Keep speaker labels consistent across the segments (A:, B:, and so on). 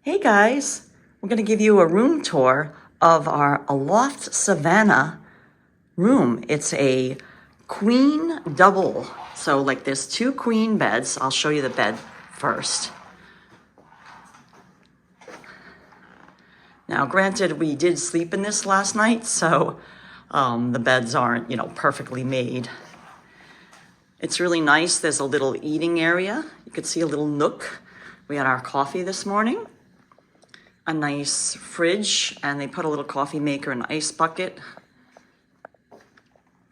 A: Hey guys, we're going to give you a room tour of our Aloft Savannah room. It's a queen double. So like there's two queen beds. I'll show you the bed first. Now granted, we did sleep in this last night, so the beds aren't, perfectly made. It's really nice. There's a little eating area. You could see a little nook. We had our coffee this morning. A nice fridge, and they put a little coffee maker and ice bucket.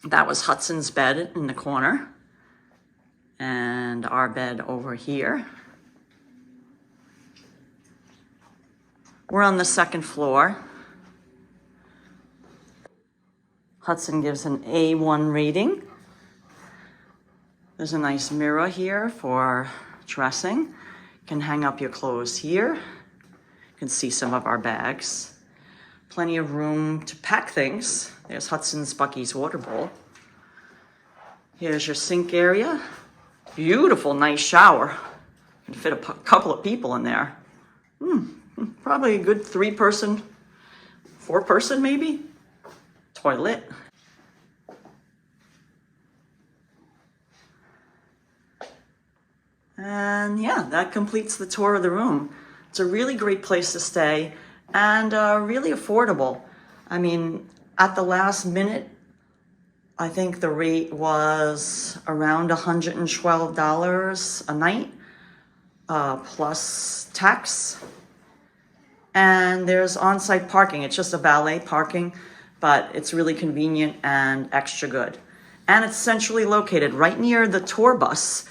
A: That was Hudson's bed in the corner, and our bed over here. We're on the second floor. Hudson gives an A1 rating. There's a nice mirror here for dressing. You can hang up your clothes here. You can see some of our bags. Plenty of room to pack things. There's Hudson's Bucky's water bowl. Here's your sink area. Beautiful, nice shower. You can fit a couple of people in there. Probably a good 3-person, 4-person maybe. Toilet. And yeah, that completes the tour of the room. It's a really great place to stay and really affordable. I mean, at the last minute, I think the rate was around $112 a night, plus tax. And there's on-site parking. It's just a valet parking, but it's really convenient and extra good. And it's centrally located right near the tour bus,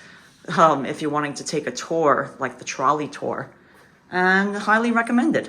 A: if you're wanting to take a tour, like the trolley tour. And highly recommended.